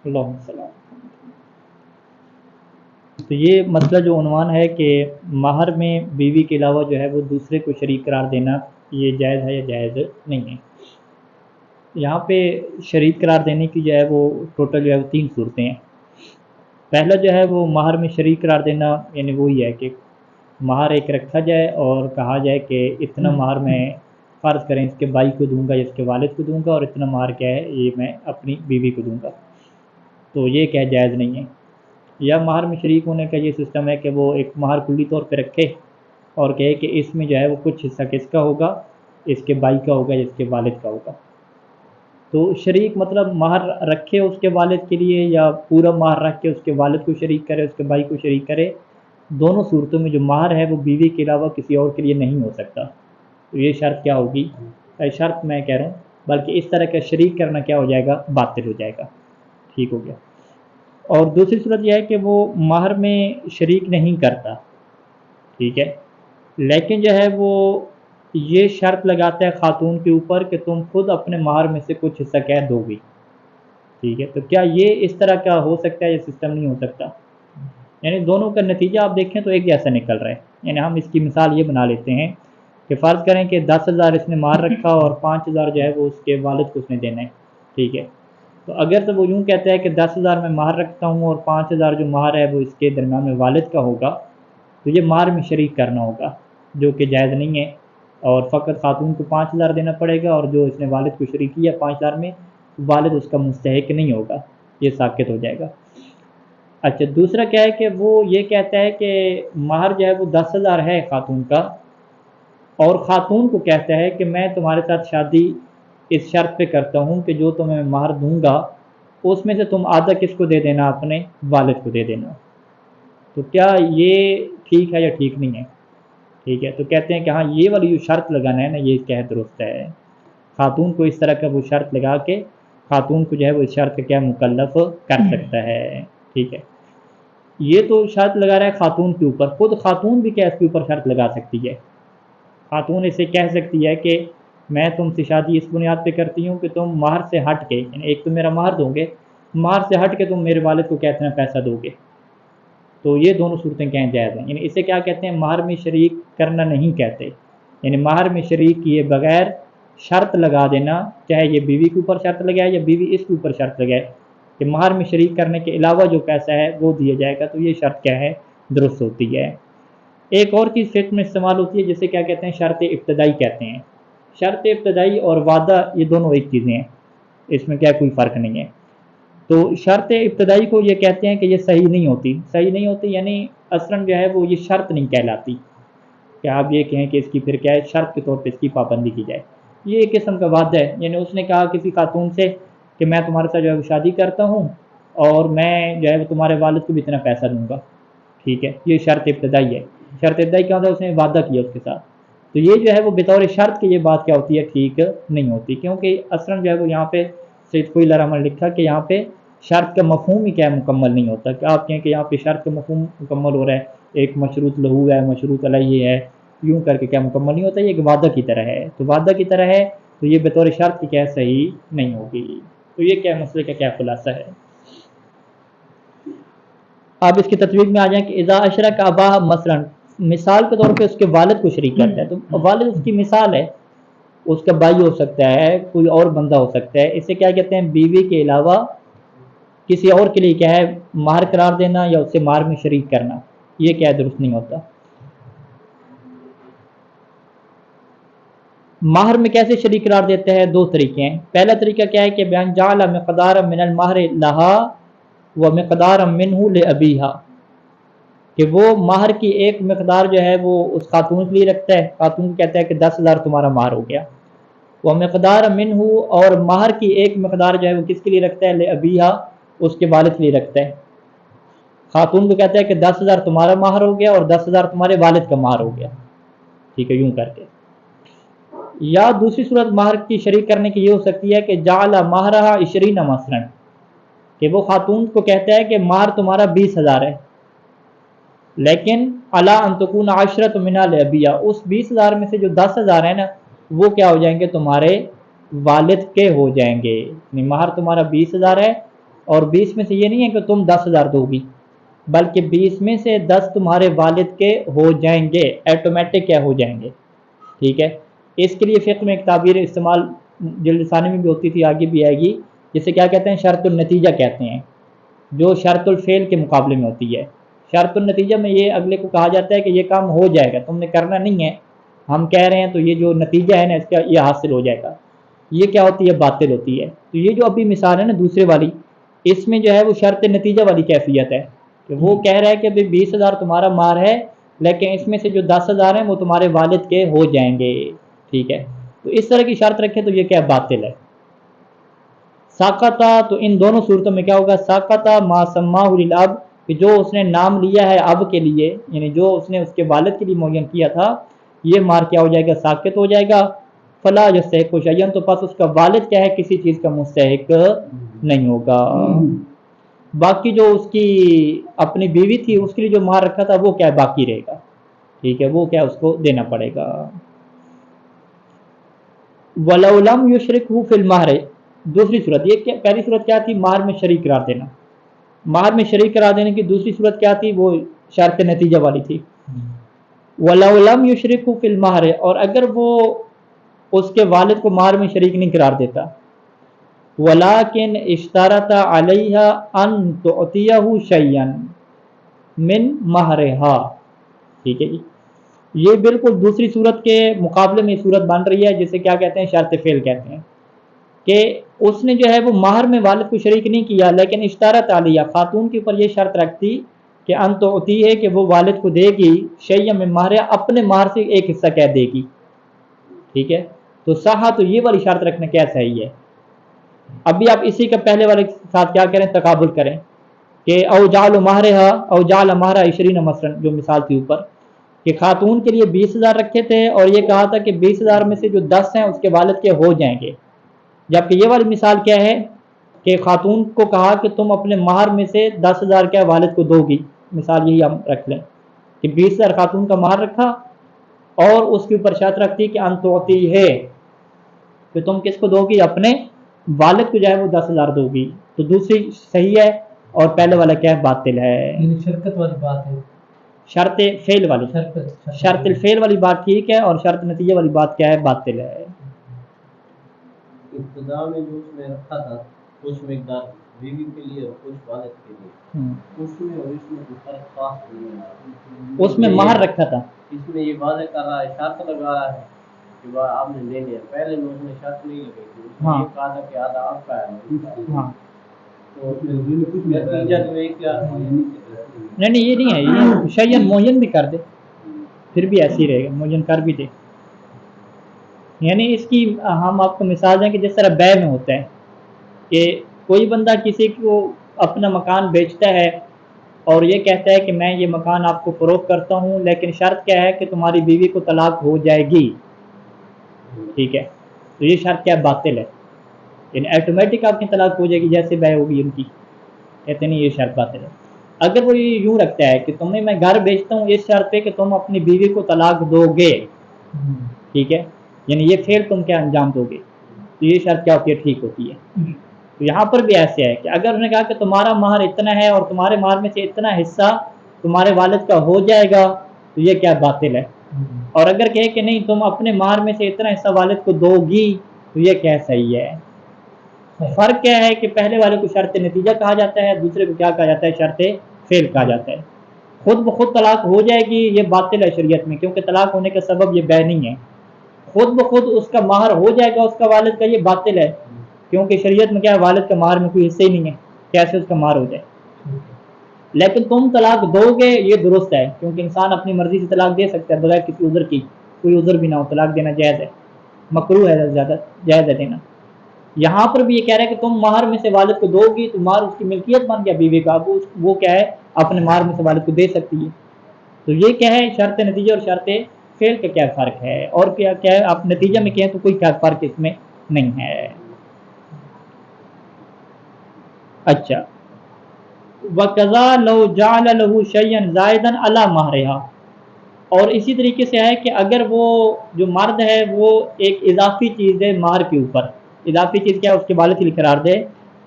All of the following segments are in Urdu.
اللہم صلی اللہ علیہ وسلم۔ تو یہ مسئلہ جو عنوان ہے کہ مہر میں بیوی کے علاوہ جو ہے وہ دوسرے کو شریک قرار دینا یہ جائز ہے یا جائز نہیں ہے۔ یہاں پہ شریک قرار دینے کی جو ہے وہ ٹوٹل جو ہے وہ 3 صورتیں ہیں۔ پہلا جو ہے وہ مہر میں شریک قرار دینا یعنی وہی ہے کہ مہر ایک رکھا جائے اور کہا جائے کہ اتنا مہر میں فرض کریں اس کے بھائی کو دوں گا یا اس کے والد کو دوں گا، اور اتنا مہر کیا ہے یہ میں اپنی بیوی کو دوں گا، تو یہ کیا جائز نہیں ہے۔ یا مہر میں شریک ہونے کا یہ سسٹم ہے کہ وہ ایک مہر کلی طور پہ رکھے اور کہے کہ اس میں جو ہے وہ کچھ حصہ کس کا ہوگا، اس کے بھائی کا ہوگا یا اس کے والد کا ہوگا۔ تو شریک مطلب مہر رکھے اس کے والد کے لیے یا پورا مہر رکھ کے اس کے والد کو شریک کرے، اس کے بھائی کو شریک کرے، دونوں صورتوں میں جو مہر ہے وہ بیوی کے علاوہ کسی اور کے لیے نہیں ہو سکتا۔ تو یہ شرط کیا ہوگی؟ شرط میں کہہ رہا ہوں بلکہ اس طرح کا شریک کرنا کیا ہو جائے گا؟ باطل ہو جائے گا۔ ٹھیک ہو گیا۔ اور دوسری صورت یہ ہے کہ وہ مہر میں شریک نہیں کرتا، ٹھیک ہے، لیکن جو ہے وہ یہ شرط لگاتا ہے خاتون کے اوپر کہ تم خود اپنے مہر میں سے کچھ حصہ کہہ دو گی، ٹھیک ہے۔ تو کیا یہ اس طرح کا ہو سکتا ہے؟ یہ سسٹم نہیں ہو سکتا۔ یعنی دونوں کا نتیجہ آپ دیکھیں تو ایک جیسا نکل رہا ہے۔ یعنی ہم اس کی مثال یہ بنا لیتے ہیں کہ فرض کریں کہ 10,000 اس نے مہر رکھا اور 5,000 جو ہے وہ اس کے والد کو اس نے دینا ہے، ٹھیک ہے۔ تو اگر تو وہ یوں کہتا ہے کہ 10,000 میں مہر رکھتا ہوں اور 5,000 جو مہر ہے وہ اس کے درمیان میں والد کا ہوگا، تو یہ مہر میں شریک کرنا ہوگا جو کہ جائز نہیں ہے، اور فقط خاتون کو 5,000 دینا پڑے گا، اور جو اس نے والد کو شریک کیا 5,000 میں، والد اس کا مستحق نہیں ہوگا، یہ ساقط ہو جائے گا۔ اچھا، دوسرا کیا ہے کہ وہ یہ کہتا ہے کہ مہر جو ہے وہ 10,000 ہے خاتون کا، اور خاتون کو کہتا ہے کہ میں تمہارے ساتھ شادی اس شرط پہ کرتا ہوں کہ جو تمہیں مہر دوں گا اس میں سے تم آدھا کس کو دے دینا؟ اپنے والد کو دے دینا۔ تو کیا یہ ٹھیک ہے یا ٹھیک نہیں ہے؟ ٹھیک ہے۔ تو کہتے ہیں کہ ہاں یہ والی جو شرط لگانا ہے نا یہ کیا درست ہے، خاتون کو اس طرح کا وہ شرط لگا کے خاتون کو جو ہے وہ اس شرط کا کیا مکلف کر سکتا ہے، ٹھیک ہے۔ یہ تو شرط لگا رہا ہے خاتون کے اوپر، خود خاتون بھی کیا اس کے اوپر شرط لگا سکتی ہے؟ خاتون اسے کہہ سکتی ہے کہ میں تم سے شادی اس بنیاد پہ کرتی ہوں کہ تم مہر سے ہٹ کے، یعنی ایک تو میرا مہر دو گے، مہر سے ہٹ کے تم میرے والد کو کہتے ہیں پیسہ دو گے، تو یہ دونوں صورتیں کہیں جائز ہیں۔ یعنی اسے کیا کہتے ہیں؟ مہر میں شریک کرنا نہیں کہتے، یعنی مہر میں شریک کیے بغیر شرط لگا دینا، چاہے یہ بیوی کے اوپر شرط لگائے یا بیوی اس کے اوپر شرط لگائے کہ مہر میں شریک کرنے کے علاوہ جو پیسہ ہے وہ دیا جائے گا، تو یہ شرط کیا ہے؟ درست ہوتی ہے۔ ایک اور چیز فقہ میں استعمال ہوتی ہے جسے کیا کہتے ہیں؟ شرط ابتدائی کہتے ہیں۔ شرط ابتدائی اور وعدہ یہ دونوں ایک چیزیں ہیں، اس میں کیا کوئی فرق نہیں ہے۔ تو شرط ابتدائی کو یہ کہتے ہیں کہ یہ صحیح نہیں ہوتی، صحیح نہیں ہوتی یعنی اصلاً جو ہے وہ یہ شرط نہیں کہلاتی کہ آپ یہ کہیں کہ اس کی پھر کیا ہے شرط کے طور پہ اس کی پابندی کی جائے، یہ ایک قسم کا وعدہ ہے۔ یعنی اس نے کہا کسی خاتون سے کہ میں تمہارے ساتھ جو ہے شادی کرتا ہوں اور میں جو ہے تمہارے والد کو بھی اتنا پیسہ دوں گا، ٹھیک ہے، یہ شرط ابتدائی ہے۔ شرط ابتدائی کیا ہوتا ہے؟ اس نے وعدہ کیا اس کے ساتھ، تو یہ جو ہے وہ بطور شرط کی یہ بات کیا ہوتی ہے؟ ٹھیک نہیں ہوتی، کیونکہ اصلاً جو ہے وہ یہاں پہ سید کوئی رحمۃ لکھا کہ یہاں پہ شرط کا مفہوم ہی کیا ہے؟ مکمل نہیں ہوتا، کہ آپ کہیں کہ یہاں پہ شرط کا مفہوم مکمل ہو رہا ہے، ایک مشروط لہو ہے، مشروط علیہ ہے، یوں کر کے کیا مکمل نہیں ہوتا، یہ ایک وعدہ کی طرح ہے، تو وعدہ کی طرح ہے تو یہ بطور شرط کی کیا صحیح نہیں ہوگی۔ تو یہ کیا مسئلے کا کیا خلاصہ ہے؟ آپ اس کی تطبیق میں آ جائیں کہ اذا اشرک اباہ، مثلاً مثال کے طور پہ اس کے والد کو شریک کرتا ہے، تو والد اس کی مثال ہے، اس کا بھائی ہو سکتا ہے، کوئی اور بندہ ہو سکتا ہے، اسے کیا کہتے ہیں؟ بیوی کے علاوہ کسی اور کے لیے کیا ہے مہر قرار دینا یا اسے مہر میں شریک کرنا، یہ کیا درست نہیں ہوتا۔ مہر میں کیسے شریک قرار دیتا ہے؟ 2 طریقے ہیں۔ پہلا طریقہ کیا ہے کہ بیان جعل مقدار من المہر لہا و مقدار منہ لابیہا، کہ وہ مہر کی ایک مقدار جو ہے وہ اس خاتون کے لیے رکھتا ہے، خاتون کو کہتا ہے کہ 10,000 تمہارا مہر ہو گیا، وہ مقدار منہ، اور مہر کی ایک مقدار جو ہے وہ کس کے لیے رکھتا ہے؟ لابیہا، اس کے والد کے لیے رکھتا ہے۔ خاتون کو کہتا ہے کہ 10,000 تمہارا مہر ہو گیا اور 10,000 تمہارے والد کا مہر ہو گیا، ٹھیک ہے، یوں کر کے۔ یا دوسری صورت مہر کی شریک کرنے کی یہ ہو سکتی ہے کہ جعل مہرہا 20 مثلا، کہ وہ خاتون کو کہتا ہے کہ مہر تمہارا 20,000 ہے، لیکن علی ان تکون عشرۃ منہا لابیہا، اس 20,000 میں سے جو 10,000 ہیں نا وہ کیا ہو جائیں گے؟ تمہارے والد کے ہو جائیں گے، یعنی مہر تمہارا 20,000 ہے اور 20 میں سے یہ نہیں ہے کہ تم 10,000 دو گی، بلکہ 20 میں سے 10 تمہارے والد کے ہو جائیں گے، ایٹومیٹک کیا ہو جائیں گے، ٹھیک ہے۔ اس کے لیے فقہ میں ایک تعبیر استعمال جلد ثانی میں بھی ہوتی تھی، آگے بھی آئے گی، جسے کیا کہتے ہیں، شرط النتیجہ کہتے ہیں، جو شرط الفعل کے مقابلے میں ہوتی ہے۔ شرط النتیجہ میں یہ اگلے کو کہا جاتا ہے کہ یہ کام ہو جائے گا، تم نے کرنا نہیں ہے، ہم کہہ رہے ہیں تو یہ جو نتیجہ ہے نا اس کا یہ حاصل ہو جائے گا، یہ کیا ہوتی ہے، باطل ہوتی ہے۔ تو یہ جو ابھی مثال ہے نا دوسرے والی، اس میں جو ہے وہ شرط نتیجہ والی کیفیت ہے کہ وہ کہہ رہا ہے کہ ابھی 20,000 تمہارا مار ہے، لیکن اس میں سے جو 10,000 ہیں وہ تمہارے والد کے ہو جائیں گے، ٹھیک ہے۔ تو اس طرح کی شرط رکھے تو یہ کیا باطل ہے۔ ساقطہ، تو ان دونوں صورتوں میں کیا ہوگا، ساقطہ ما سماہ للاب، کہ جو اس نے نام لیا ہے اب کے لیے، یعنی جو اس نے اس کے والد کے لیے معین کیا تھا، یہ مار کیا ہو جائے گا، ساقط ہو جائے گا۔ فلا یستحق شیئا، تو پس اس کا والد کیا ہے، کسی چیز کا مستحق نہیں ہوگا۔ باقی جو اس کی اپنی بیوی تھی اس کے لیے جو مار رکھا تھا وہ کیا ہے، باقی رہے گا، ٹھیک ہے، وہ کیا اس کو دینا پڑے گا۔ وَلَوْ لَمْ يُشْرِكْهُ فِي الْمَهْرِ، دوسری صورت، یہ پہلی صورت کیا تھی، مہر میں شریک قرار دینا، مہر میں شریک قرار دینے کی دوسری صورت کیا تھی، وہ شرط نتیجہ والی تھی۔ وَلَوْ لَمْ يُشْرِكْهُ فِي الْمَهْرِ، اور اگر وہ اس کے والد کو مہر میں شریک نہیں قرار دیتا، وَلَكِنْ اشْتَرَطَ عَلَيْهَا أَن تُعْطِيَهُ شَيْئًا مِنْ مَهْرِهَا، ٹھیک ہے جی، یہ بالکل دوسری صورت کے مقابلے میں صورت بن رہی ہے، جسے کیا کہتے ہیں، شرط فعل کہتے ہیں، کہ اس نے جو ہے وہ مہر میں والد کو شریک نہیں کیا، لیکن اشترط علیہ، خاتون کے اوپر یہ شرط رکھتی کہ ان تو ہوتی ہے کہ وہ والد کو دے گی شیئا من مہرہا، اپنے مہر سے ایک حصہ کہہ دے گی، ٹھیک ہے، تو صحا، تو یہ والی شرط رکھنا کیا صحیح ہے۔ ابھی آپ اسی کا پہلے والے کے ساتھ کیا کریں، تقابل کریں کہ او جعل مہرہا، او جعل مہرہا 20 مثلا، جو مثال تھی اوپر، کہ خاتون کے لیے 20,000 رکھے تھے اور یہ کہا تھا کہ 20,000 میں سے جو 10 ہیں اس کے والد کے ہو جائیں گے، جبکہ یہ والی مثال کیا ہے کہ خاتون کو کہا کہ تم اپنے مہر میں سے 10,000 کیا والد کو دو گی، مثال یہی ہم رکھ لیں کہ 20,000 خاتون کا مہر رکھا اور اس کے اوپر شرط رکھتی کہ انتوتی ہے کہ تم کس کو دو گی، اپنے والد کو جو ہے وہ 10,000 دو گی، تو دوسری صحیح ہے اور پہلے والا کیا ہے، باطل ہے۔ شرکت والی بات ہے، شرط فعل والی، شرط الفعل والی بات ٹھیک ہے، اور شرط نتیجہ والی بات کیا ہے، باطل ہے۔ ابتدا میں جو اس نے رکھا تھا کچھ مقدار بیوی کے لیے اور کچھ والد کے لیے، اس میں اور اس میں کوئی فرق خاص نہیں ہے، اس میں مہر رکھا تھا، اس میں یہ واضح کر رہا ہے، شرط لگا رہا ہے کہ آپ نے لے لیا، پہلے میں اس نے شرط نہیں لگائی تھی، اس نے یہ کہا تھا کہ آدھا آپ کا ہے، ہاں، تو نتیجہ جو ہے کیا، نہیں یہ نہیں ہے، یہ شیئن معین بھی کر دے پھر بھی ایسے ہی رہے گا، معین کر بھی دے، یعنی اس کی ہم آپ کو مثال دیں کہ جس طرح بیع میں ہوتا ہے کہ کوئی بندہ کسی کو اپنا مکان بیچتا ہے اور یہ کہتا ہے کہ میں یہ مکان آپ کو فروخت کرتا ہوں، لیکن شرط کیا ہے کہ تمہاری بیوی کو طلاق ہو جائے گی، ٹھیک ہے، تو یہ شرط کیا باطل ہے، یعنی ایٹومیٹک آپ کی طلاق ہو جائے گی جیسے بیع ہوگی ان کی، کہتے نہیں یہ شرط باطل ہے۔ اگر وہ یہ یوں رکھتا ہے کہ تمہیں میں گھر بیچتا ہوں اس شرط پہ کہ تم اپنی بیوی کو طلاق دو گے، ٹھیک ہے، یعنی یہ فعل تم کیا انجام دو گے، تو یہ شرط کیا ہوتی ہے، ٹھیک ہوتی ہے۔ تو یہاں پر بھی ایسے ہے کہ اگر انہوں نے کہا کہ تمہارا مہر اتنا ہے اور تمہارے مہر میں سے اتنا حصہ تمہارے والد کا ہو جائے گا، تو یہ کیا باطل ہے، اور اگر کہے کہ نہیں تم اپنے مہر میں سے اتنا حصہ والد کو دو گی، تو یہ کیا صحیح ہے۔ فرق کیا ہے کہ پہلے والے کو شرط نتیجہ کہا جاتا ہے، دوسرے کو کیا کہا جاتا ہے، شرط فعل کہا جاتا ہے۔ خود بخود طلاق ہو جائے گی یہ باطل ہے شریعت میں، کیونکہ طلاق ہونے کا سبب یہ بیع نہیں ہے، خود بخود اس کا مہر ہو جائے گا اس کا والد کا، یہ باطل ہے، کیونکہ شریعت میں کیا ہے، والد کا مہر میں کوئی حصہ ہی نہیں ہے، کیسے اس کا مہر ہو جائے۔ لیکن تم طلاق دو گے یہ درست ہے، کیونکہ انسان اپنی مرضی سے طلاق دے سکتا ہے بغیر کسی عذر کی، کوئی عذر بھی نہ ہو، طلاق دینا جائز ہے، مکروہ ہے زیادہ، جائز ہے دینا۔ یہاں پر بھی یہ کہہ رہا ہے کہ تم مہر میں سے والد کو دو گی تو مہر اس کی ملکیت بن گیا بیوی کا، وہ کیا ہے، اپنے مہر میں سے والد کو دے سکتی ہے۔ تو یہ کیا ہے، شرط نتیجہ اور شرط فعل کا کیا فرق ہے، اور کیا کیا ہے، آپ نتیجہ میں کہیں تو کوئی کیا فرق اس میں نہیں ہے۔ اچھا، وَقَضَى لَوْ جَعَلَ لَهُ شَيْئًا زَائِدًا عَلَى مَهْرِهَا، اور اسی طریقے سے ہے کہ اگر وہ جو مرد ہے وہ ایک اضافی چیز ہے مہر کے اوپر، اضافی چیز کیا ہے، اس کے والد کے لیے قرار دے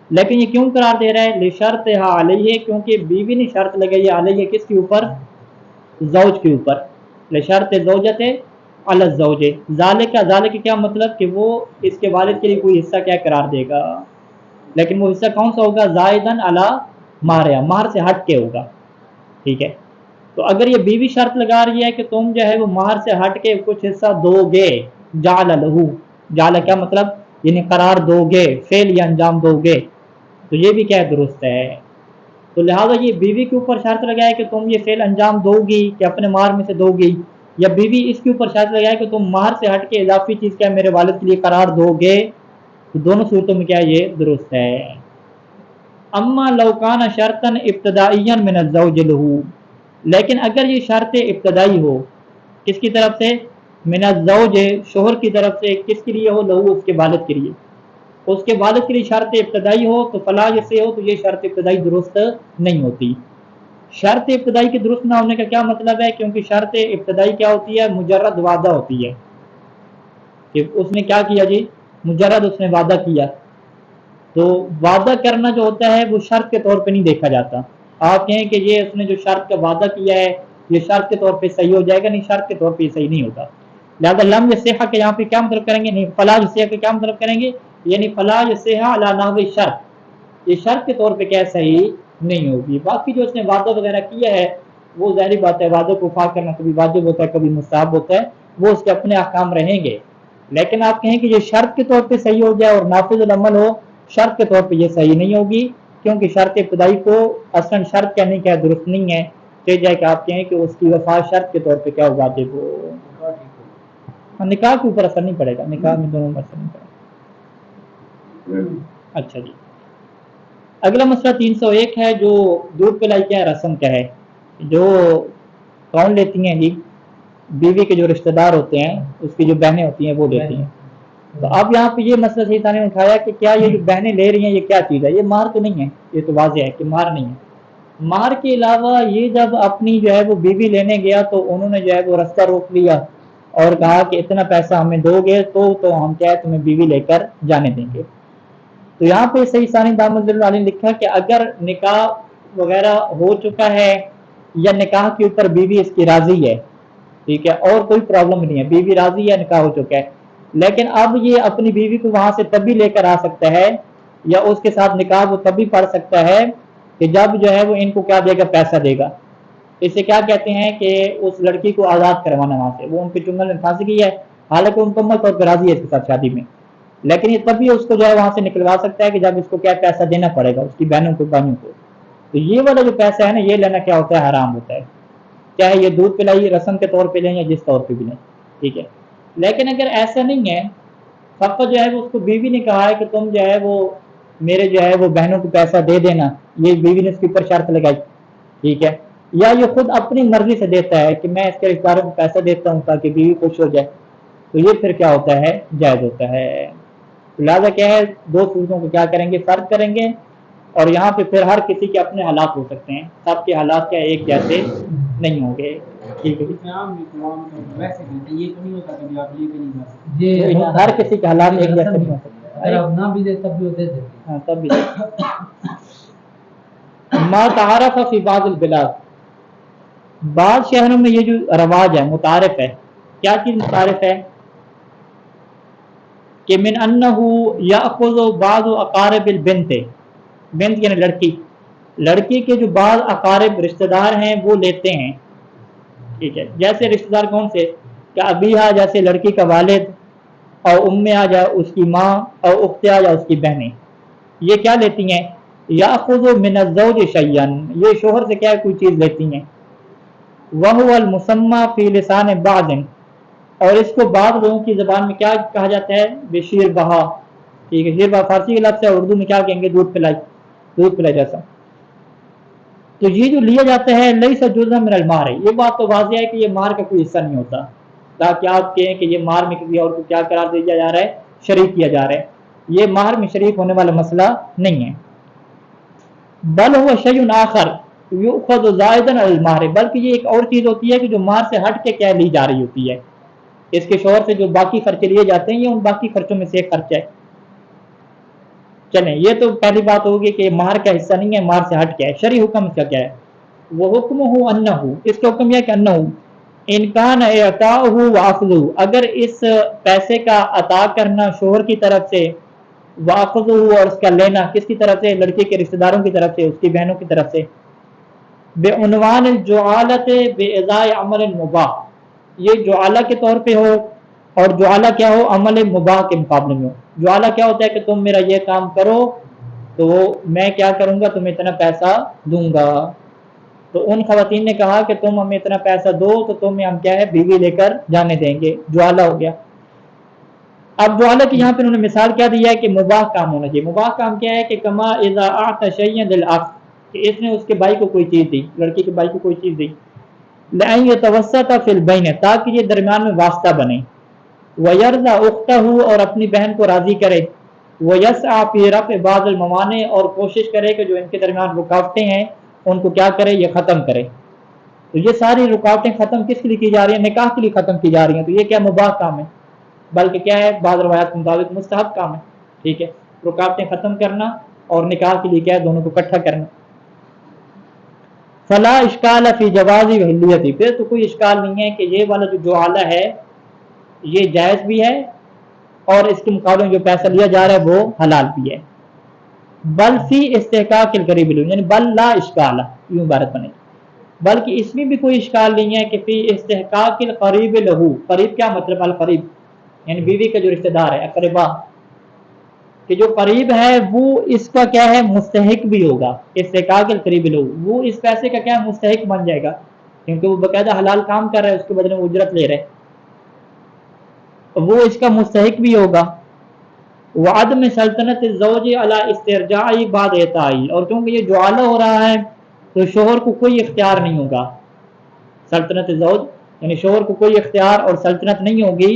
لیکن یہ کیوں قرار دے رہا ہے؟ لشرطھا علیہ، کیونکہ بیوی نے شرط لگائی ہے علیہ، کس کے اوپر؟ زوج کے اوپر، لشرط زوجت علی الزوج، ذالک کیا مطلب کہ وہ اس کے والد کے لیے کوئی حصہ کیا قرار دے گا، لیکن وہ حصہ کون سا ہوگا؟ زائدن علی مہرہا، مہر سے ہٹ کے ہوگا، ٹھیک ہے۔ تو اگر یہ بیوی شرط لگا رہی ہے کہ تم جو ہے وہ مہر سے ہٹ کے کچھ حصہ دو گے، جعل لہو، جعل کیا مطلب؟ یعنی قرار دو گے، فعل یا انجام دو گے، تو یہ بھی کیا ہے؟ درست ہے۔ تو لہٰذا یہ بیوی کے اوپر شرط لگائے کہ تم یہ فعل انجام دو گی کہ اپنے مہر میں سے دو گی، یا بیوی اس کے اوپر شرط لگائے کہ تم مہر سے ہٹ کے اضافی چیز کیا میرے والد کے لیے قرار دو گے، تو دونوں صورتوں میں کیا یہ درست ہے۔ اما لو کان شرطا ابتدائیا من الزوج لہو، لیکن اگر یہ شرط ابتدائی ہو کس کی طرف سے؟ من الزوج، شوہر کی طرف سے، کس کے لیے ہو؟ لہو، اس کے والد کے لیے، اس کے والد کے لیے شرط ابتدائی ہو تو فلا جیسے ہو، تو یہ شرط ابتدائی درست نہیں ہوتی۔ شرط ابتدائی کے درست نہ ہونے کا کیا مطلب ہے؟ کیونکہ شرط ابتدائی کیا ہوتی ہے؟ مجرد وعدہ ہوتی ہے، کہ اس نے کیا کیا جی؟ مجرد اس نے وعدہ کیا، تو وعدہ کرنا جو ہوتا ہے وہ شرط کے طور پہ نہیں دیکھا جاتا۔ آپ کہیں کہ یہ اس نے جو شرط کا وعدہ کیا ہے یہ شرط کے طور پہ صحیح ہو جائے گا، نہیں، شرط کے طور پہ صحیح نہیں ہوتا۔ لہٰذا لم یصح کے یہاں پہ کیا مطلب کریں گے؟ نہیں، فلا یصح کے کیا مطلب کریں گے؟ یعنی فلا یصح علی نحو شرط، یہ شرط کے طور پہ کیا صحیح نہیں ہوگی۔ باقی جو اس نے وعدہ وغیرہ کیا ہے وہ ظاہری بات ہے، وعدے کو وفا کرنا کبھی واجب ہوتا ہے کبھی مستحب ہوتا ہے، وہ اس کے اپنے احکام رہیں گے، لیکن آپ کہیں کہ یہ شرط کے طور پہ صحیح ہو جائے اور نافذ العمل ہو، شرط کے طور پہ یہ صحیح نہیں ہوگی، کیونکہ شرط ابتدائی کو اصلا شرط کہنے کا درست نہیں ہے، کہ جائے کہ آپ کہیں کہ اس کی وفا شرط کے طور پہ کیا واجب ہو۔ نکاح کے اوپر اثر نہیں پڑے گا، نکاح میں دونوں میں اثر نہیں پڑے گا۔ اچھا جی، اگلا مسئلہ 301 ہے جو دودھ پلائی کیا ہے رسم کا ہے، جو کون لیتی ہیں جی؟ بیوی کے جو رشتہ دار ہوتے ہیں اس کی جو بہنیں ہوتی ہیں وہ لیتی ہیں۔ تو اب یہاں پہ یہ مسئلہ سیدھا نے اٹھایا کہ کیا یہ جو بہنیں لے رہی ہیں یہ کیا چیز ہے؟ یہ مہر تو نہیں ہے، یہ تو واضح ہے کہ مہر نہیں ہے۔ مہر کے علاوہ یہ جب اپنی جو ہے وہ بیوی لینے گیا تو انہوں نے جو ہے وہ رستہ روک لیا اور کہا کہ اتنا پیسہ ہمیں دو گے تو ہم کیا ہے تمہیں بیوی لے کر جانے دیں گے۔ تو یہاں پہ صحیح ثانی دامت اللہ علیہ نے لکھا کہ اگر نکاح وغیرہ ہو چکا ہے یا نکاح کے اوپر بیوی اس کی راضی ہے، ٹھیک ہے، اور کوئی پرابلم نہیں ہے، بیوی راضی ہے، نکاح ہو چکا ہے، لیکن اب یہ اپنی بیوی کو وہاں سے تبھی لے کر آ سکتا ہے یا اس کے ساتھ نکاح وہ تبھی پڑھ سکتا ہے کہ جب جو ہے وہ ان کو کیا دے گا؟ پیسہ دے گا۔ اسے کیا کہتے ہیں کہ اس لڑکی کو آزاد کروانا وہاں سے، وہ ان کے چنگل میں پھنس گئی ہے، حالانکہ وہ مکمل طور پر راضی ہے اس کے ساتھ شادی میں، لیکن یہ تبھی اس کو جو ہے وہاں سے نکلوا سکتا ہے کہ جب اس کو کیا پیسہ دینا پڑے گا اس کی بہنوں کو، بھائیوں کو۔ تو یہ والا جو پیسہ ہے نا یہ لینا کیا ہوتا ہے؟ حرام ہوتا ہے، چاہے یہ دودھ پلائی رسم کے طور پہ لیں یا جس طور پہ بھی لیں، ٹھیک ہے۔ لیکن اگر ایسا نہیں ہے، فقط جو ہے وہ اس کو بیوی نے کہا ہے کہ تم جو ہے وہ میرے جو ہے وہ بہنوں کو پیسہ دے دینا، یہ بیوی نے اس کے اوپر شرط لگائی، ٹھیک ہے، یا یہ خود اپنی مرضی سے دیتا ہے کہ میں اس کے رشتہ داروں کو پیسہ دیتا ہوں تاکہ بیوی خوش ہو جائے، تو یہ پھر کیا ہوتا ہے؟ جائز ہوتا ہے۔ لہٰذا کیا ہے، دو صورتوں کو کیا کریں گے؟ فرق کریں گے، اور یہاں پہ پھر ہر کسی کے اپنے حالات ہو سکتے ہیں، سب کے حالات کیا ایک جیسے نہیں ہوں گے، ٹھیک ہے۔ یہ ہر کسی کے حالات ایک جیسے نہیں ہو سکتے، اگر آپ نہ بھی دے تب بھی وہ دے دیتے۔ ہاں تب بھی۔ ما تعارف فی بعض البلاد، بعض شہروں میں یہ جو رواج ہے متعارف ہے، کیا چیز متعارف ہے؟ کہ من انہ یاخذ بعض اقارب البنت، بنت یعنی لڑکی، لڑکی کے جو بعض اقارب رشتہ دار ہیں وہ لیتے ہیں، ٹھیک ہے۔ جیسے رشتہ دار کون سے؟ کہ ابیہا جیسے لڑکی کا والد، اور امیہا جا اس کی ماں، اور اختہا یا اس کی بہنیں، یہ کیا لیتی ہیں؟ یاخذ من الزوج شیئا، یہ شوہر سے کیا کوئی چیز لیتی ہیں، وہو المسمى فی لسان بعض، اور اس کو بعض لوگوں کی زبان میں کیا کہا جاتا ہے؟ بشیر بہا، ٹھیک ہے، شیر بہا فارسی کے لفظ ہے، اردو میں کیا کہیں گے؟ دودھ پلائی، دودھ پلائی جیسا۔ تو یہ جو لیا جاتا ہے لیس جزءا من المہر، یہ بات تو واضح ہے کہ یہ مہر کا کوئی حصہ نہیں ہوتا، تاکہ آپ کہیں کہ یہ مہر میں کسی اور کو کیا قرار دیا جا رہا ہے؟ شریک کیا جا رہا ہے، یہ مہر میں شریک ہونے والا مسئلہ نہیں ہے۔ بل هو شیء آخر یؤخذ زائدا علی المہر، بلکہ یہ ایک اور چیز ہوتی ہے کہ جو مہر سے ہٹ کے کیا لی جا رہی ہوتی ہے، اس کے شوہر سے جو باقی خرچے لیے جاتے ہیں یہ ان باقی خرچوں میں سے ایک خرچہ ہے، چلیں یہ تو پہلی بات ہوگی کہ مہر کا حصہ نہیں ہے، مہر سے ہٹ کیا ہے، شرعی حکم اس کا کیا ہے؟ وہ حکم ہو انہ، اس کا حکم یہ کہ انہ انکان اعطاءہ واخذہ، اگر اس پیسے کا عطا کرنا شوہر کی طرف سے، واخذہ اور اس کا لینا کس کی طرف سے؟ لڑکی کے رشتہ داروں کی طرف سے، اس کی بہنوں کی طرف سے، بعنوان الجعالۃ بإزاء عمل مباح، یہ جعالہ کے طور پہ ہو، اور جعالہ کیا ہو؟ عمل مباح کے مقابلے میں ہو۔ جعالہ کیا ہوتا ہے کہ تم میرا یہ کام کرو تو میں کیا کروں گا؟ تمہیں اتنا پیسہ دوں گا۔ تو ان خواتین نے کہا کہ تم ہمیں اتنا پیسہ دو تو تمہیں ہم کیا ہے بیوی لے کر جانے دیں گے، جعالہ ہو گیا۔ اب جعالہ کی یہاں پہ انہوں نے مثال کیا دی ہے کہ مباح کام ہونا چاہیے۔ مباح کام کیا ہے کہ کما اذا اعطى شيئا للاخ، کہ اس نے اس کے بھائی کو کوئی چیز دی، لڑکی کے بھائی کو کوئی چیز دی، لأن يتوسط في البين، تاکہ یہ درمیان میں واسطہ بنے، ويرضى اخته، اور اپنی بہن کو راضی کرے، ويسعى في رفع بعض الموانع، اور کوشش کرے کہ جو ان کے درمیان رکاوٹیں ہیں ان کو کیا کرے؟ یہ ختم کرے۔ تو یہ ساری رکاوٹیں ختم کس کے لیے کی جا رہی ہیں؟ نکاح کے لیے ختم کی جا رہی ہیں۔ تو یہ کیا مباح کام ہے؟ بلکہ کیا ہے؟ بعض روایات کے مطابق مستحب کام ہے، ٹھیک ہے، رکاوٹیں ختم کرنا اور نکاح کے لیے کیا ہے؟ دونوں کو اکٹھا کرنا۔ فلا اشکال فی جواز وحلیتی، پھر تو کوئی اشکال نہیں ہے کہ یہ والا جو جعالہ ہے یہ جائز بھی ہے اور اس کے مقابلے میں جو پیسہ لیا جا رہا ہے وہ حلال بھی ہے۔ بل فی استحقاق القریب له، یعنی بل لا اشکال، یوں عبارت بنے، بلکہ اس میں بھی کوئی اشکال نہیں ہے کہ فی استحقاق القریب له، قریب کیا مطلب؟ القریب یعنی بیوی کا جو رشتہ دار ہے، اقربا، کہ جو قریب ہے وہ اس کا کیا ہے؟ مستحق بھی ہوگا۔ استحقاق القریب له، وہ اس پیسے کا کیا ہے؟ مستحق بن جائے گا، کیونکہ وہ باقاعدہ حلال کام کر رہا ہے، اس کے بدلے میں اجرت لے رہے، وہ اس کا مستحق بھی ہوگا۔ وعدم سلطنت الزوج علی استرجاع بعد اعطائی، اور کیونکہ یہ جعالہ ہو رہا ہے تو شوہر کو کوئی اختیار نہیں ہوگا، سلطنت الزوج یعنی شوہر کو کوئی اختیار اور سلطنت نہیں ہوگی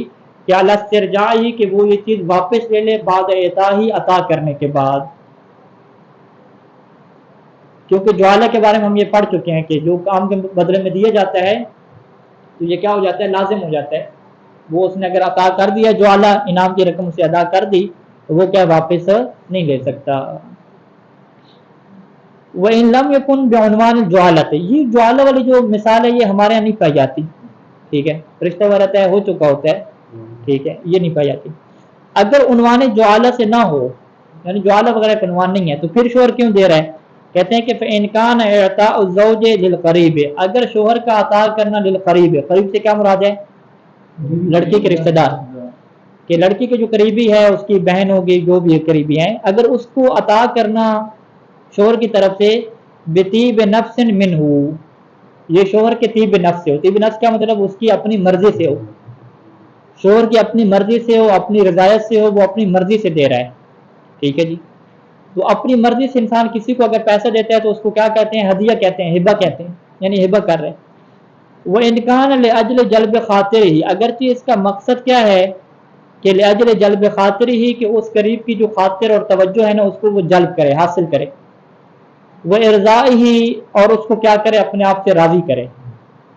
کہ علی استرجاع، کہ وہ یہ چیز واپس لے لے، بعد اعطائی، عطا کرنے کے بعد، کیونکہ جعالہ کے بارے میں ہم یہ پڑھ چکے ہیں کہ جو کام کے بدلے میں دیا جاتا ہے تو یہ کیا ہو جاتا ہے؟ لازم ہو جاتا ہے۔ وہ اس نے اگر عطا کر دیا جعالہ، انعام کی رقم اسے ادا کر دی تو وہ کیا واپس نہیں لے سکتا۔ وَإِن لَمْ يَكُنْ بِعُنْوَانِ الْجُعَالَةِ، یہ جعالہ والی جو مثال ہے یہ ہمارے یہاں نہیں پائی جاتی، ٹھیک ہے، رشتہ وغیرہ طے ہو چکا ہوتا ہے، ٹھیک ہے، یہ نہیں پائی جاتی۔ اگر عنوان جعالہ سے نہ ہو، یعنی جعالہ وغیرہ کا عنوان نہیں ہے، تو پھر شوہر کیوں دے رہا ہے؟ کہتے ہیں کہ فَإِنْ كَانَ إِعْطَاءُ الزَّوْجِ لِلْقَرِيبِ، اگر شوہر کا عطا کرنا للقریب، قریب سے کیا مراد ہے؟ لڑکی کے رشتہ دار، کہ لڑکی کے جو قریبی ہے، اس کی بہن ہوگی، جو بھی قریبی ہیں، اگر اس کو عطا کرنا شوہر کی طرف سے بطیب نفس منہ، یہ شوہر کے طیب نفس سے ہو، طیب نفس کیا مطلب؟ اس کی اپنی مرضی سے ہو، شوہر کی اپنی مرضی سے ہو، اپنی رضایت سے ہو، وہ اپنی مرضی سے دے رہا ہے، ٹھیک ہے جی۔ تو اپنی مرضی سے انسان کسی کو اگر پیسہ دیتا ہے تو اس کو کیا کہتے ہیں؟ ہدیہ کہتے ہیں، ہبہ کہتے ہیں، یعنی ہبہ کر رہے ہیں۔ وَإِنْ كَانَ لِأَجْلِ جَلْبِ خَاطِرِهِ، اگرچہ اس کا مقصد کیا ہے کہ لِأَجْلِ جَلْبِ خَاطِرِهِ، کہ اس قریب کی جو خاطر اور توجہ ہے نا اس کو وہ جلب کرے، حاصل کرے، وَإِرْضَائِهِ، اور اس کو کیا کرے؟ اپنے آپ سے راضی کرے،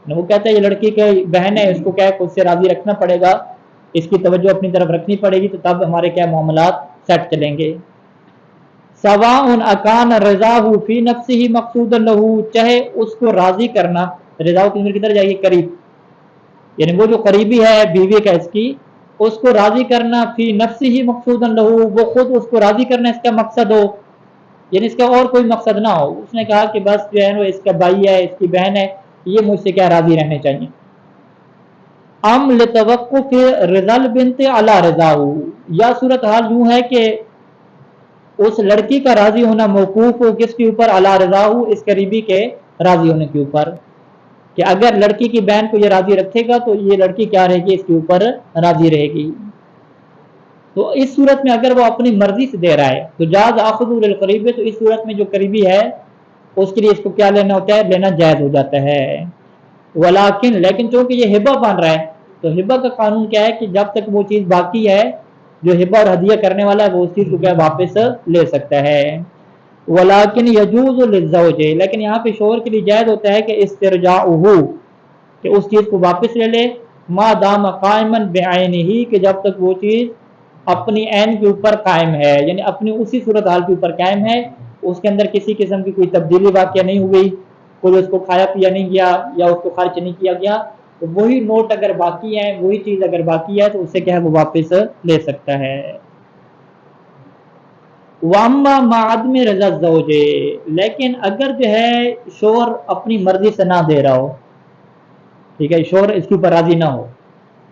وہ کہتا ہے یہ لڑکی کی بہن ہے، اس کو کیا ہے؟ خود سے راضی رکھنا پڑے گا، اس کی توجہ اپنی طرف رکھنی پڑے گی، تو تب ہمارے کیا معاملات سیٹ چلیں گے۔ سواء اکان رضاہ فی نفسہ مقصود لہ، چاہے اس کو راضی کرنا، رضا کی کدھر جائے گی؟ قریب، یعنی وہ جو قریبی ہے بیوی کا اس کی، اس کو راضی کرنا فی نفسہ مقصود لہ، وہ خود اس کو راضی کرنا اس کا مقصد ہو، یعنی اس کا اور کوئی مقصد نہ ہو، اس نے کہا کہ بس جو ہے وہ اس کا بھائی ہے، اس کی بہن ہے، یہ مجھ سے کیا راضی رہنے چاہیے۔ ام لتوقف رضا البنت علی رضاہ، یا صورتحال یوں ہے کہ اس لڑکی کا راضی ہونا موقوف ہو کس کے اوپر؟ علی رضاہ، اس قریبی کے راضی ہونے کے اوپر، کہ اگر لڑکی کی بہن کو یہ راضی رکھے گا تو یہ لڑکی کیا رہے گی؟ اس کے اوپر راضی رہے گی۔ تو اس صورت میں اگر وہ اپنی مرضی سے دے رہا ہے تو جاز اخذ للقریب، تو اس صورت میں جو قریبی ہے اس کے لیے اس کو کیا لینا ہوتا ہے؟ لینا جائز ہو جاتا ہے۔ ولیکن، لیکن چونکہ یہ ہبہ بن رہا ہے تو ہبہ کا قانون کیا ہے کہ جب تک وہ چیز باقی ہے، جو ہبہ اور ہدیہ کرنے والا ہے وہ اس چیز کو کیا واپس لے سکتا ہے۔ ولیکن یجوز للزوج، لیکن یہاں پہ شوہر کے لیے جائز ہوتا ہے کہ استرجاعہ، کہ اس چیز کو واپس لے لے، ما دام قائما بعینہ، کہ جب تک وہ چیز اپنی عین کے اوپر قائم ہے، یعنی اپنی اسی صورتحال کے اوپر قائم ہے، اس کے اندر کسی قسم کی کوئی تبدیلی واقعہ نہیں ہوئی، کوئی اس کو کھایا پیا نہیں گیا یا اس کو خرچ نہیں کیا گیا، تو وہی نوٹ اگر باقی ہے، وہی چیز اگر باقی ہے تو اسے کیا ہے وہ واپس لے سکتا ہے۔ واما مع عدم رضا الزوج، لیکن اگر جو ہے شوہر اپنی مرضی سے نہ دے رہا ہو، ٹھیک ہے، شوہر اس کے اوپر راضی نہ ہو،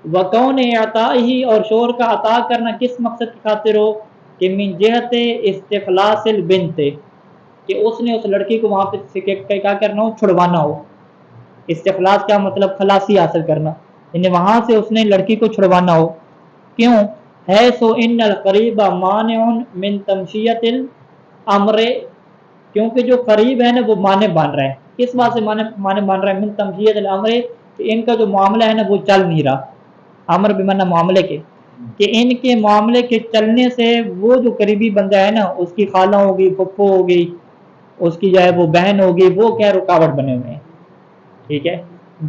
وکون عطائہ، اور شوہر کا عطا کرنا کس مقصد کی خاطر ہو، کہ من جہت استخلاص البنت، کہ اس نے اس لڑکی کو وہاں پہ کیا کرنا ہو، چھڑوانا ہو۔ استخلاص کیا مطلب، خلاصی حاصل کرنا، یعنی وہاں سے اس نے لڑکی کو چھڑوانا ہو۔ کیوں؟ ہے سو ان القریب مانع من تمشیت الامر، کیونکہ جو قریب ہے نا وہ معنی بن رہا ہے، کس بات سے معنی بن رہا ہے، من تمشیت الامر، کہ ان کا جو معاملہ ہے نا وہ چل نہیں رہا، امر بمعنی معاملے کے، کہ ان کے معاملے کے چلنے سے وہ جو قریبی بندہ ہے نا، اس کی خالہ ہوگی، پھپھو ہوگی، اس کی جو ہے وہ بہن ہوگی، وہ کیا رکاوٹ بنے ہوئے ہیں، ٹھیک ہے۔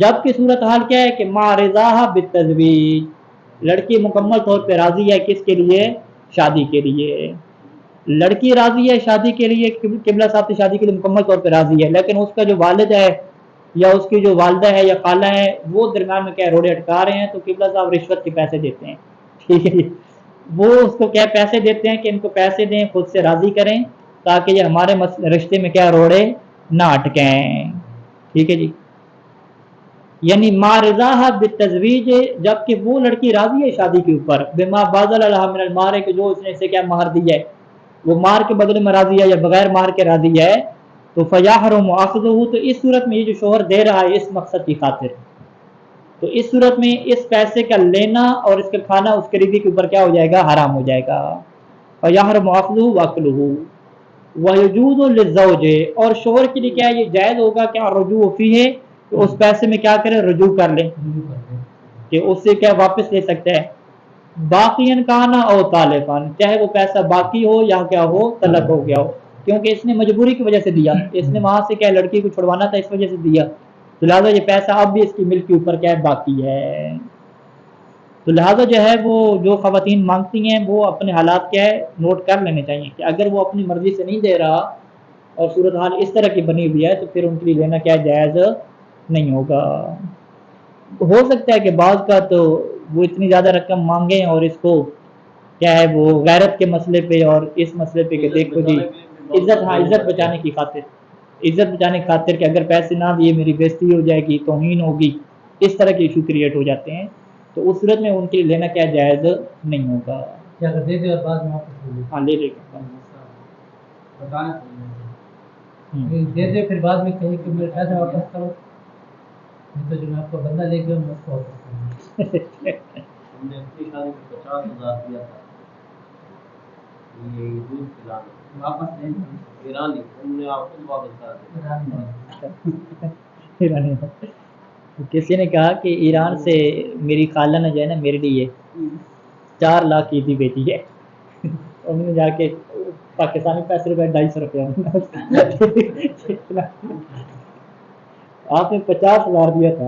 جب کی صورتحال کیا ہے کہ مع رضاها بالتزویج، لڑکی مکمل طور پہ راضی ہے کس کے لیے، شادی کے لیے، لڑکی راضی ہے شادی کے لیے، قبلہ صاحب کی شادی کے لیے مکمل طور پہ راضی ہے، لیکن اس کا جو والد ہے یا اس کی جو والدہ ہے یا خالہ ہے وہ درمیان میں کیا روڑے اٹکا رہے ہیں، تو قبلہ صاحب رشوت کے پیسے دیتے ہیں، ٹھیک ہے جی، وہ اس کو کیا پیسے دیتے ہیں کہ ان کو پیسے دیں، خود سے راضی کریں، تاکہ یہ ہمارے رشتے میں کیا روڑے نہ اٹکیں، ٹھیک ہے جی۔ یعنی ما رضاها بالتزویج، جبکہ وہ لڑکی راضی ہے شادی کے اوپر، بما باذل لها من المہر، کہ جو اس نے اسے کیا مہر دیا ہے، وہ مہر کے بدلے میں راضی ہے یا بغیر مہر کے راضی ہے، تو فیحرم اخذہ، تو اس صورت میں یہ جو شوہر دے رہا ہے اس مقصد کی خاطر، تو اس صورت میں اس پیسے کا لینا اور اس کا کھانا اس قریبی کے اوپر کیا ہو جائے گا، حرام ہو جائے گا۔ فیحرم اخذہ واکلہ ویجوز للزوج، اور شوہر کے لیے کیا یہ جائز ہوگا کہ رجوع فیہ، کہ اس پیسے میں کیا کرے، رجوع کر لیں، کہ اس سے کیا واپس لے سکتا ہے، باقین کانا او طالفان، چاہے وہ پیسہ باقی ہو یا کیا ہو، طلب ہو گیا ہو، کیونکہ اس نے مجبوری کی وجہ سے دیا، اس نے وہاں سے کیا لڑکی کو چھڑوانا تھا اس وجہ سے دیا، تو لہٰذا یہ پیسہ اب بھی اس کی ملک کے اوپر کیا ہے، باقی ہے۔ تو لہٰذا جو ہے وہ جو خواتین مانگتی ہیں وہ اپنے حالات کیا ہے نوٹ کر لینے چاہیے، کہ اگر وہ اپنی مرضی سے نہیں دے رہا اور صورتحال اس طرح کی بنی ہوئی ہے تو پھر ان کے لیے لینا کیا جائز نہیں ہوگا۔ ہو سکتا ہے کہ بعض کا تو وہ اتنی زیادہ رقم مانگیں اور اس کو کیا ہے وہ غیرت کے مسئلے پہ اور اس مسئلے پہ کہ دیکھو جی عزت، ہاں عزت بچانے کی خاطر، عزت بچانے کی خاطر کہ اگر پیسے نہ دیے میری بےزتی ہو جائے گی، توہین ہوگی، اس طرح کے ایشو کریٹ ہو جاتے ہیں، تو اس صورت میں ان کے لیے لینا کیا جائز نہیں ہوگا۔ کیا اگر دے دے اور بعد میں واپس لے لے، ہاں لے لے گا، بتانا دے دے، پھر بعد میں کہیں کہ میرے پیسے واپس کرو، نہیں تو جو میں آپ کو بندہ لے گیا میں اس کو واپس کروں۔ ہم نے اپنی شادی میں 50,000 دیا تھا، یہ دودھ پلانا واپس لے لیں، ایرانی، ہم نے آپ خود واپس کر دیا۔ کسی نے کہا کہ ایران سے میری خالہ نے جو ہے نا میرے لیے 4 لاکھ کی بھی بیٹی ہے، انہوں نے جا کے پاکستانی پیسے روپئے 250 آپ نے 50,000 دیا تھا،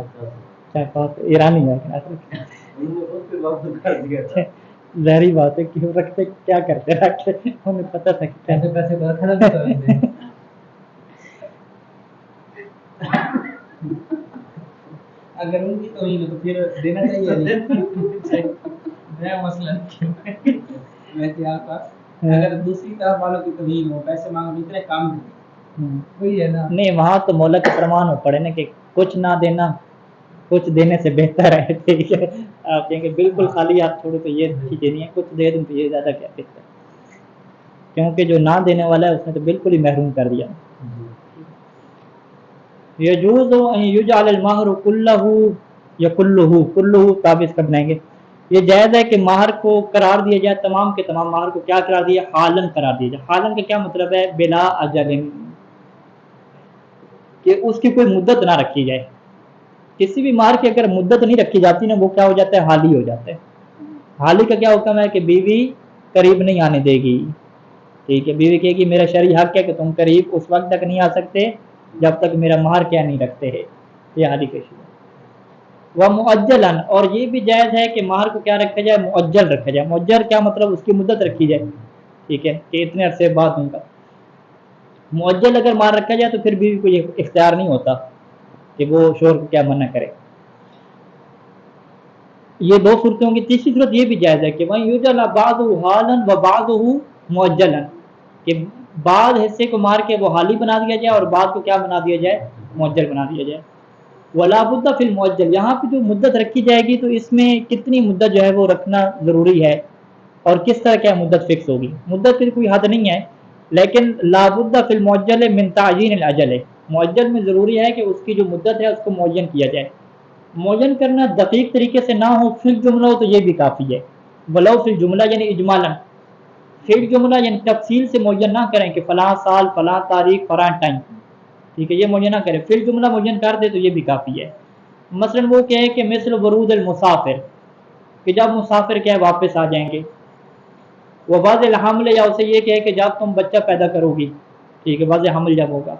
ایرانی ہے، ہم نے خود پھر واپس کر دیا تھا۔ ظاہری بات ہے کہ رکھتے کیا کرتے رکھتے، ہمیں پتہ تھا کہ پیسے کو رکھنا بھی تو ہے۔ اگر ان کی توہین ہے تو پھر دینا چاہیے نہیں، نیا مسئلہ ویسے آپ کا اگر دوسری طرف والوں کی توہین ہو، پیسے مانگو اتنے کام وہی ہے نا، نہیں وہاں تو مولا کے فرمان ہو پڑے نا کہ کچھ نہ دینا کچھ دینے سے بہتر ہے، ٹھیک ہے، آپ کہیں گے بالکل خالی ہاتھ چھوڑو تو یہ ٹھیک نہیں ہے، کچھ دے دوں تو یہ زیادہ کیا بہتر ہے، کیونکہ جو نہ دینے والا ہے اس نے تو بالکل ہی محروم کر دیا۔ یجوز ان یجعل المہر کلہ یا کلہ قابض کر دیں گے، یہ جائز ہے کہ مہر کو قرار دیا جائے، تمام کے تمام مہر کو کیا قرار دیا، حالن قرار دیا جائے۔ حالن کا کیا مطلب ہے، بلا اجل، کہ اس کی کوئی مدت نہ رکھی جائے، کسی بھی مہر کی اگر مدت نہیں رکھی جاتی نا وہ کیا ہو جاتا ہے، حالی ہو جاتا ہے۔ حالی کا کیا حکم ہے کہ بیوی قریب نہیں آنے دے گی، ٹھیک ہے، بیوی کہے گی میرا شرعی حق ہے کہ تم قریب اس وقت تک نہیں آ سکتے جب تک میرا مہر کیا نہیں رکھتے ہے، یہ حالی کا ایشو ہے۔ وہ معجلن، اور یہ بھی جائز ہے کہ مہر کو کیا رکھا جائے، معجل رکھا جائے۔ معجل کیا مطلب، اس کی مدت رکھی جائے، ٹھیک ہے، کہ اتنے عرصے بعد دوں گا۔ معجل اگر مہر رکھا جائے تو پھر بیوی کو یہ اختیار نہیں ہوتا کہ وہ شوہر کو کیا منع کرے۔ یہ دو صورتوں کی۔ تیسری صورت یہ بھی جائز ہے کہ وہیں یوجل بعض حالا و بعض معجلا، کہ بعض حصے کو مار کے وہ حالی بنا دیا جائے اور بعض کو کیا بنا دیا جائے، معجل بنا دیا جائے۔ ولا بد فی المعجل، یہاں پہ جو مدت رکھی جائے گی تو اس میں کتنی مدت جو ہے وہ رکھنا ضروری ہے اور کس طرح کیا مدت فکس ہوگی۔ مدت کی کوئی حد نہیں ہے، لیکن لا بد فی المعجل من تعیین الاجل، معجل میں ضروری ہے کہ اس کی جو مدت ہے اس کو معین کیا جائے۔ معین کرنا دقیق طریقے سے نہ ہو، فی الجملہ ہو تو یہ بھی کافی ہے۔ ولو فی الجملہ یعنی اجمالا، فی الجملہ یعنی تفصیل سے معین نہ کریں کہ فلاں سال، فلاں تاریخ، فلاں ٹائم، ٹھیک ہے، یہ معین نہ کریں، فی الجملہ معین کر دے تو یہ بھی کافی ہے۔ مثلا وہ کہے کہ مثل ورود المسافر، کہ جب مسافر کیا ہے واپس آ جائیں گے۔ وہ واضح الحمل، یا اسے یہ کہے کہ جب تم بچہ پیدا کرو گی، ٹھیک ہے، واضح حمل جب ہوگا۔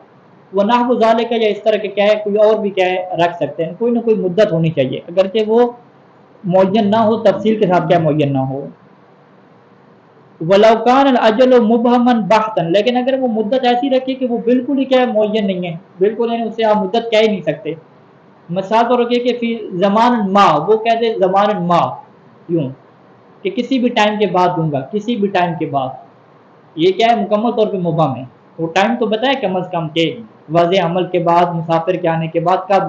وہ نحو ذالک، یا اس طرح کے کیا ہے، کوئی اور بھی کیا ہے رکھ سکتے ہیں، کوئی نہ کوئی مدت ہونی چاہیے، اگرچہ وہ معین نہ ہو، تفصیل کے ساتھ کیا معین نہ ہو۔ وَلَوْ كَانَ الْأَجَلُ مُبْهَمًا بَحْثًا، لیکن اگر وہ مدت ایسی رکھے کہ وہ بالکل ہی کیا ہے معین نہیں ہے، بالکل یعنی اسے آپ مدت کہہ ہی نہیں سکتے۔ مثال طور رکھے کہ فی زمان ما، وہ کہتے ہیں زمان ما، یوں کہ کسی بھی ٹائم کے بعد دوں گا، کسی بھی ٹائم کے بعد، یہ کیا ہے مکمل طور پہ مبہم ہے۔ وہ ٹائم تو بتائے کم از کم کہ واضح عمل کے بعد، مسافر کے آنے کے بعد، کب،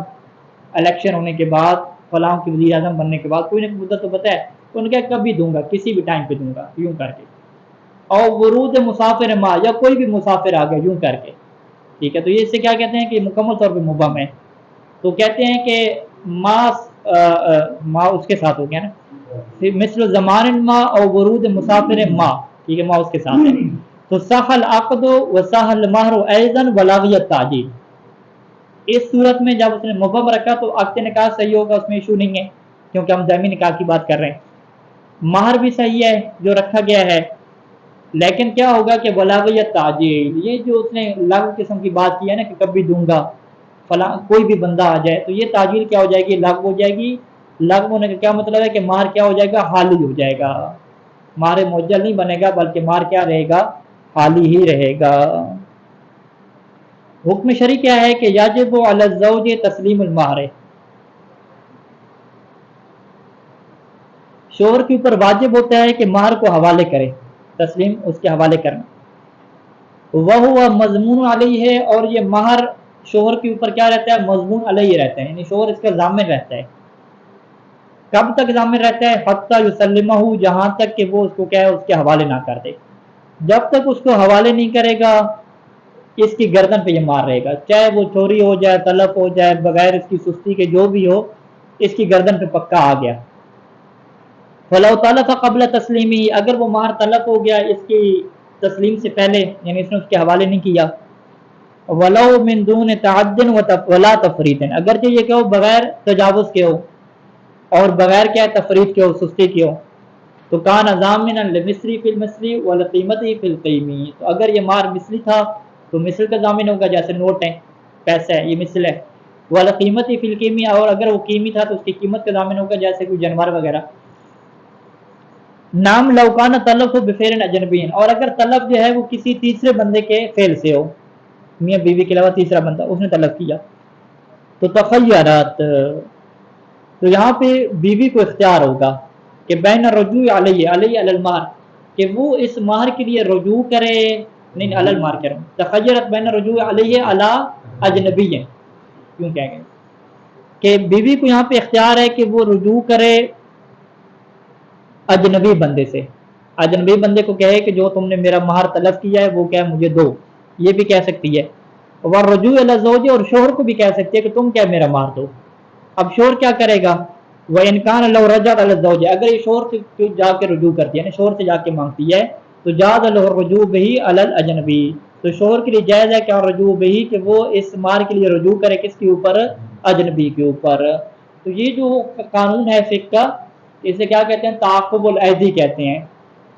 الیکشن ہونے کے بعد، فلاں کے وزیر اعظم بننے کے بعد، کوئی نہ کوئی مدت تو بتائے۔ تو ان کا کبھی دوں گا، کسی بھی ٹائم پہ دوں گا، یوں کر کے۔ اور ورود مسافر ما، یا کوئی بھی مسافر آ گیا، یوں کر کے، ٹھیک ہے، تو یہ اس سے کیا کہتے ہیں کہ مکمل طور پہ مبہم ہے۔ تو کہتے ہیں کہ ما اس کے ساتھ ہو گیا نا، مثل زمان ما اور ورود مسافر ما، ٹھیک ہے، ما اس کے ساتھ ہے۔ تو سہل عقد و سہل مہر ایضا ولاغیت تعجیل، اس صورت میں جب اس نے مبہم رکھا تو عقد نکاح صحیح ہوگا، اس میں ایشو نہیں ہے، کیونکہ ہم دائمی نکاح کی بات کر رہے ہیں۔ مہر بھی صحیح ہے جو رکھا گیا ہے، لیکن کیا ہوگا کہ بلاغیت تعجیل، یہ جو اس نے لغو قسم کی بات کی ہے نا کہ کبھی دوں گا، فلاں کوئی بھی بندہ آ جائے، تو یہ تعجیل کیا ہو جائے گی، لغو ہو جائے گی۔ لغو ہونے کا کیا مطلب ہے کہ مہر کیا ہو جائے گا، حالی ہو جائے گا، مہر معجل نہیں بنے گا، بلکہ مہر کیا رہے گا، حالی ہی رہے گا۔ حکم شرعی کیا ہے کہ یجب علی الزوج تسلیم المہر، شوہر کے اوپر واجب ہوتا ہے کہ مہر کو حوالے کرے، تسلیم اس کے حوالے کرنا۔ وہ مضمون علیہ ہے، اور یہ مہر شوہر کے اوپر کیا رہتا ہے، مضمون علیہ رہتا ہے، یعنی شوہر اس کا ضامن رہتا ہے۔ کب تک ضامن رہتا ہے، حتی یسلمہ، جہاں تک کہ وہ اس کو کیا ہے، اس کے حوالے نہ کر دے۔ جب تک اس کو حوالے نہیں کرے گا، اس کی گردن پہ یہ مار رہے گا، چاہے وہ چوری ہو جائے، تلف ہو جائے، بغیر اس کی سستی کے جو بھی ہو، اس کی گردن پہ پکا آ گیا۔ فلو تلف قبل تسلیمی، اگر وہ مہر تلف ہو گیا اس کی تسلیم سے پہلے، یعنی اس نے اس کے حوالے نہیں کیا، ولو من دون تعد ولا تفریط، اگرچہ یہ کہ ہو بغیر تجاوز کے ہو اور بغیر کیا تفریط کے ہو، سستی کے ہو، تو کان ضامنا لمثلی فی المثلی ولقیمتی فی القیمی، تو اگر یہ مہر مثلی تھا تو مثل کا ضامن ہوگا، جیسے نوٹ ہے، پیسہ ہے، یہ مثل ہے۔ ولقیمتی فی القیمی، اور اگر وہ قیمی تھا تو اس کی قیمت کا ضامن ہوگا، جیسے کوئی جانور وغیرہ۔ نام لوکانہ تلف ہو بفعل اجنبین، اور اگر تلف جو ہے وہ کسی تیسرے بندے کے فعل سے ہو، میاں بیوی کے علاوہ تیسرا بندہ اس نے تلف کیا، تو تخیرات، تو یہاں پہ بیوی کو اختیار ہوگا کہ بین الرجوع علیہ علی المہر، کہ وہ اس مہر کے لیے رجوع کرے، نہیں علی المہر کہہ رہا ہوں، تخیرت بین الرجوع علیہ علی اجنبی، کیوں کہیں گے کہ بیوی کو یہاں پہ اختیار ہے کہ وہ رجوع کرے اجنبی بندے سے، اجنبی بندے کو کہے کہ جو تم نے میرا مہر طلب کیا ہے وہ کیا مجھے دو، یہ بھی کہہ سکتی ہے۔ والرجوع الی الزوج، اور شوہر کو بھی کہہ سکتی ہے کہ تم کیا میرا مہر دو۔ اب شوہر کیا کرے گا، وَإِنْ كَانَ لَوْ رَجَعَتْ عَلَى الزَّوْجِ، اگر یہ شوہر سے جا کے رجوع کرتی ہے، شوہر سے جا کے مانگتی ہے، تو جاز لہ الرجوع بہ علی الاجنبی، تو شوہر کے لیے جائز ہے کہ رجوع بہ، کہ وہ اس مہر کے لیے رجوع کرے کس کے اوپر، اجنبی کے اوپر۔ تو یہ جو قانون ہے فقہ کا، اسے کیا کہتے ہیں، تعاقب الایدی کہتے ہیں،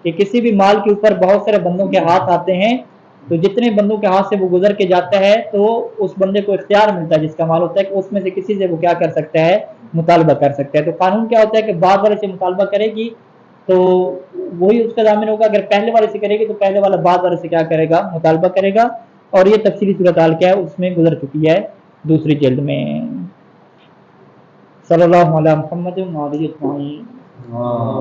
کہ کسی بھی مال کے اوپر بہت سارے بندوں کے ہاتھ آتے ہیں، تو جتنے بندوں کے ہاتھ سے وہ گزر کے جاتا ہے تو اس بندے کو اختیار ملتا ہے، جس کا مال ہوتا ہے، کہ اس میں سے کسی سے وہ کیا کر سکتا ہے، مطالبہ کر سکتا ہے. تو قانون کیا ہوتا ہے کہ بعد والے سے مطالبہ کرے گی تو وہی اس کا ضامن ہوگا. اگر پہلے والے سے کرے گی تو پہلے والا بعد والے سے کیا کرے گا؟ مطالبہ کرے گا. اور یہ تفصیلی صورتحال کیا ہے اس میں گزر چکی ہے دوسری جلد میں. صلی اللہ علیہ محمد و علیہ وسلم.